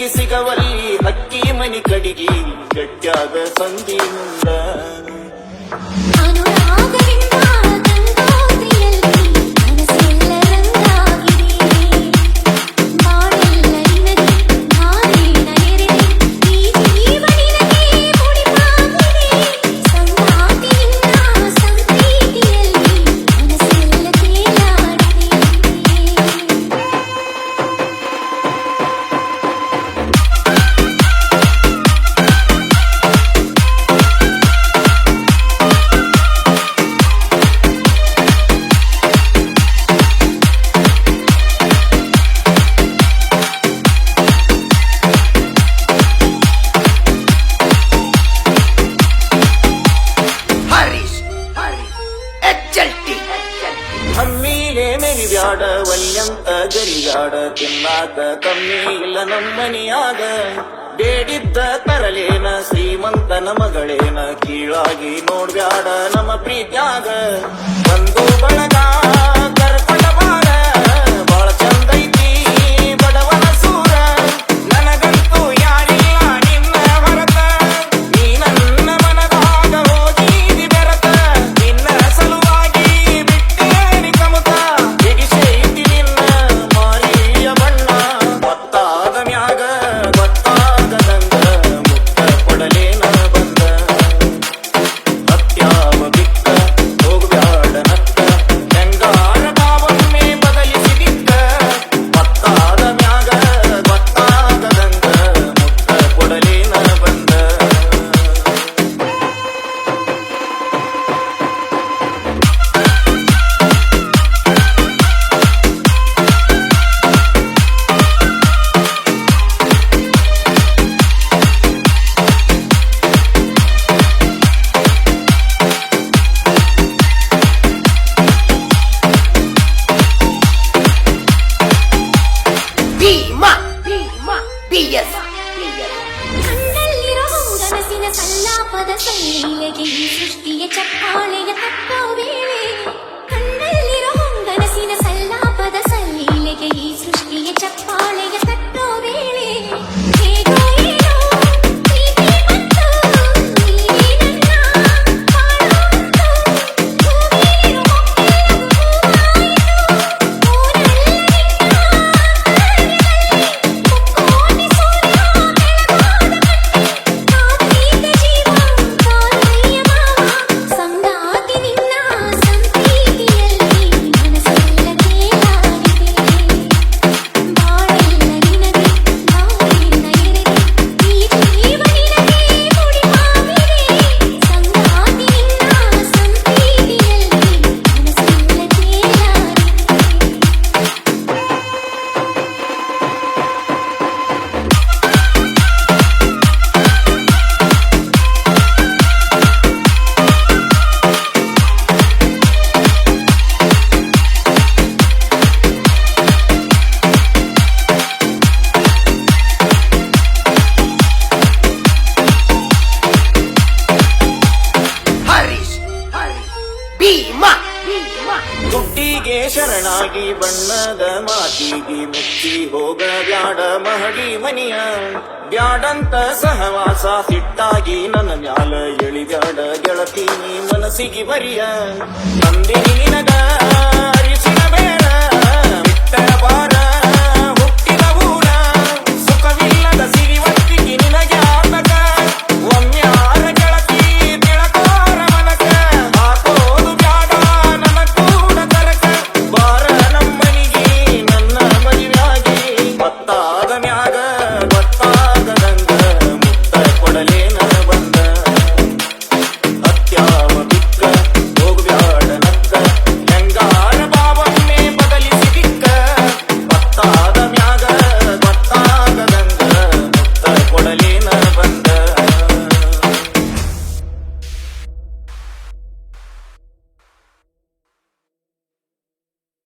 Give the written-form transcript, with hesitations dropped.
ಹುಡುಗಿ ಸಿಗವಲ್ಲಿ ಹಕ್ಕಿ ಮನಿ ಕಡಿಗಿ ಗಟ್ಟ್ಯಾಗ ಸಂಧಿ ಮುಂದ ಹಮ್ಮಿಗೆ ಮೆರಿಬ್ಯಾಡ ವಲ್ಯಂತ ಗರಿಗಾಡ ತಿನ್ನಾಕ ಕಮ್ಮಿ ಇಲ್ಲ ನಮ್ಮನಿಯಾಗ ಬೇಡಿದ್ದ ತರಲೇನ ಶ್ರೀಮಂತನ ಮಗಳೇನ ಕೀಳಾಗಿ ನೋಡ್ಬ್ಯಾಡ ನಮ್ಮ ಪ್ರೀತ್ಯಾಗ ಬಂದು ಬಳಗ ಕರ್ಕೊಂಡ ಬಾರ ಬಾಳ ಚಂದೈತಿ ಬಡವನ ಸೂರ ನನಗಂತೂ ಯಾರಿಲ್ಲ ನಿನ್ನ ಹೊರತ ನೀ ನನ್ನ ಮನದಾಗ ಹೋಗಿದಿ ಬೆರತ ನಿನ್ನ ಸಲುವಾಗಿ ಬಿಟ್ಟೇನಿ ಕಮತ ಬಿಗಿಸೈತಿ ನಿನ್ನ ಮಾರಿಯ ಬಣ್ಣ ಗೊತ್ತಾದ ಮ್ಯಾಗ ಗೊತ್ತಾಗದಂಗ ಮುತ್ತ ಕೊಡಲೇನ ಬಂದ ಹತ್ಯಾವ ಬಿಕ್ಕ ಹೋಗ್ಬ್ಯಾಡ ನತ್ತ ಹೆಂಗಾರ ತಾವೊಮ್ಮೆ ಬದಲಿಸಿದಿಕ್ಕ ಗೊತ್ತಾದ ಮ್ಯಾಗ ಗೊತ್ತಾಗದಂಗ ಮುತ್ತ ಕೊಡಲೇನ ಬಂದ ಕಣ್ಣಲ್ಲಿರೋ ಹೊಂಗನಸಿನ ಸಲ್ಲಾಪದ ಸೈಲಿಗೆ ಈ ಸೃಷ್ಟಿಯ ಚಪ್ಪಾಳೆಯ ತಪ್ಪೋ ವೇಳೆ ಕಣ್ಣಲ್ಲಿರೋ ಹೊಂಗನಸಿನ ಸಲ್ಲಾಪದ ಸೈಲಿಗೆ ಈ ಸೃಷ್ಟಿಯ ಚಪ್ಪಾಳೆಯ ತಟ್ಟೋ ವೇಳೆ ಹೇಗೋ ಏನೋ ಪ್ರೀತಿ ಬಂತು ನೀನೇ ನನ್ನ ಬಾಳೊಂದು ಭೂಮಿಲಿರೋ ದುಡ್ಡಿಗೆ ಶರಣಾಗಿ ಬಣ್ಣದ ಮಾತಿಗೆ ಮೆಚ್ಚಿ ಹೋಗ ಬ್ಯಾಡ ಮಹಡಿ ಮನಿಯ ಬ್ಯಾಡಂತ ಸಹವಾಸ ಸಿಟ್ಟಾಗಿ ನನ್ನ ಮ್ಯಾಲ ಎಳಿಬ್ಯಾಡ ಗೆಳತಿ ನೀ ಮನಸ್ಸಿಗೆ ಬರಿಯ ನಂದಿನಿ ನಿನಗ ಅರಿಸಿನ ಬೇಡ ಬಿಟ್ಟರ ಬಾರ